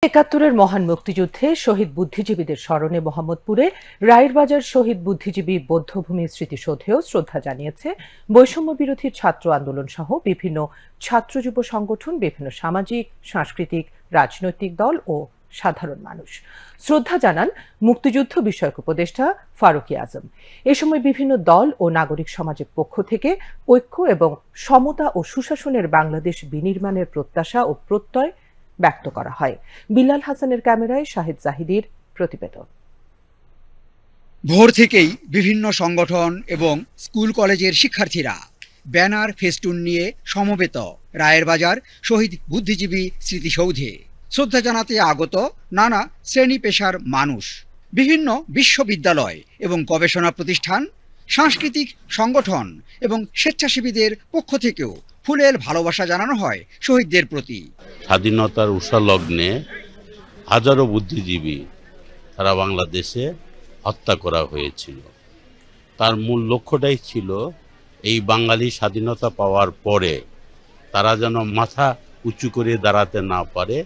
একাত্তরের মহান মুক্তিযুদ্ধে শহীদ বুদ্ধিজীবীদের স্মরণে মোহাম্মদপুরে রায়েরবাজার শহীদ বুদ্ধিজীবী বৌদ্ধভূমি স্মৃতিসৌধেও শ্রদ্ধা জানিয়েছে বৈষম্য বিরোধী ছাত্র আন্দোলন সহ বিভিন্ন ছাত্র যুব সংগঠন, বিভিন্ন সামাজিক, সাংস্কৃতিক, রাজনৈতিক দল ও সাধারণ মানুষ। শ্রদ্ধা জানান মুক্তিযুদ্ধ বিষয়ক উপদেষ্টা ফারুকী আজম। এ সময় বিভিন্ন দল ও নাগরিক সমাজের পক্ষ থেকে ঐক্য এবং সমতা ও সুশাসনের বাংলাদেশ বিনির্মাণের প্রত্যাশা ও প্রত্যয় ব্যক্ত করা হয়। বিল্লাল হাসানের ক্যামেরায় শাহিদ জাহিদির প্রতিবেদন। ভোর থেকেই বিভিন্ন সংগঠন এবং স্কুল কলেজের শিক্ষার্থীরা ব্যানার ফেস্টুন নিয়ে সমবেত রায়েরবাজার শহীদ বুদ্ধিজীবী স্মৃতিসৌধে শ্রদ্ধা জানাতে আগত নানা শ্রেণী পেশার মানুষ, বিভিন্ন বিশ্ববিদ্যালয় এবং গবেষণা প্রতিষ্ঠান, সাংস্কৃতিক সংগঠন এবং স্বেচ্ছাসেবীদের পক্ষ থেকেও ফুলেল ভালোবাসা জানানো হয় শহীদদের প্রতি। স্বাধীনতার উষালগ্নে হাজারো বুদ্ধিজীবী সারা বাংলাদেশে হত্যা করা হয়েছিল। তার মূল লক্ষ্যটাই ছিল এই বাঙালি স্বাধীনতা পাওয়ার পরে তারা যেন মাথা উঁচু করে দাঁড়াতে না পারে।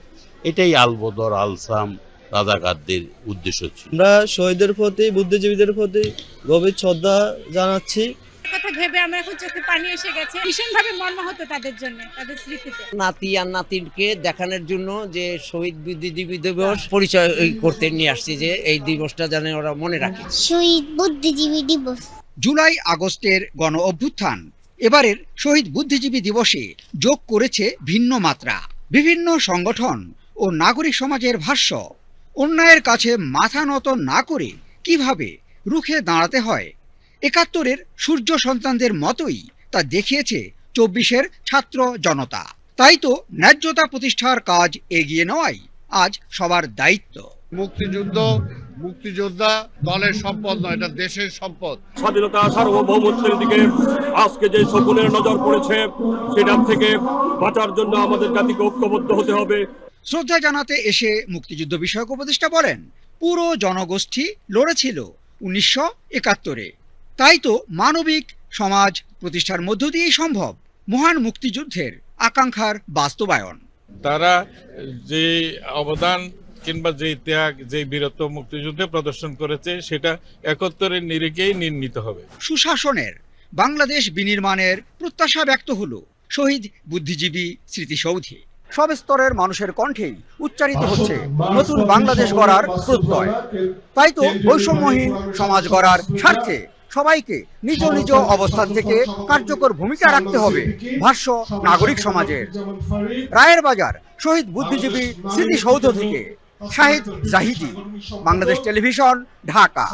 এটাই আলবদর আলসাম রাজাকারদের উদ্দেশ্য ছিল। আমরা শহীদদের প্রতি, বুদ্ধিজীবীদের প্রতি গভীর শ্রদ্ধা জানাচ্ছি। কথা ভেবে আমার এখন চোখে পানি এসে গেছে। ভীষণভাবে মর্মাহত তাদের জন্য, তাদের স্মৃতিতে। নাতি আর নাতিকে দেখানোর জন্য যে শহীদ বুদ্ধিজীবী দিবস পরিচয় করতে নিয়ে আসছি, যে এই দিবসটা যেন ওরা মনে রাখে। শহীদ বুদ্ধিজীবী দিবস। জুলাই আগস্টের গণ অভ্যুত্থান এবারের শহীদ বুদ্ধিজীবী দিবসে যোগ করেছে ভিন্ন মাত্রা। বিভিন্ন সংগঠন ও নাগরিক সমাজের ভাষ্য, অন্যায়ের কাছে মাথা নত না করে কিভাবে রুখে দাঁড়াতে হয়, একাত্তরের সূর্য সন্তানদের মতোই তা দেখিয়েছে ২৪-এর ছাত্র জনতা। তাই তো ন্যায্যতা প্রতিষ্ঠার কাজ এগিয়ে নেওয়াই আজ সবার দায়িত্ব। মুক্তিযোদ্ধা দলের সম্পদ নয়, এটা দেশের সম্পদ। স্বাধীনতা সার্বভৌমত্বের দিকে আজকে যে শকুনের নজর পড়েছে, সেটার থেকে বাঁচার জন্য আমাদের জাতিকে ঐক্যবদ্ধ হতে হবে। শ্রদ্ধা জানাতে এসে মুক্তিযুদ্ধ বিষয়ক উপদেষ্টা বলেন, পুরো জনগোষ্ঠী লড়েছিল ১৯৭১-এ। তাই তো মানবিক সমাজ প্রতিষ্ঠার মধ্য দিয়েই সম্ভব মহান মুক্তিযুদ্ধের আকাঙ্ক্ষার বাস্তবায়ন। তারা যে অবদান কিংবা যে ত্যাগ, যে বীরত্ব মুক্তিযুদ্ধে প্রদর্শন করেছে, সেটা ৭১-এর নিরিখেই নির্মিত হবে। সুশাসনের বাংলাদেশ বিনির্মাণের প্রত্যাশা ব্যক্ত হলো শহীদ বুদ্ধিজীবী স্মৃতিসৌধে। সব স্তরের মানুষের কণ্ঠেই উচ্চারিত হচ্ছে নতুন বাংলাদেশ গড়ার প্রত্যয়। তাই তো বৈষম্যহীন সমাজ গড়ার স্বার্থে সবাইকে নিজ নিজ অবস্থান থেকে কার্যকর ভূমিকা রাখতে হবে ভাষ্য নাগরিক সমাজের। রায়েরবাজার শহীদ বুদ্ধিজীবী স্মৃতিসৌধ থেকে শাহিদ জাহিদি, বাংলাদেশ টেলিভিশন, ঢাকা।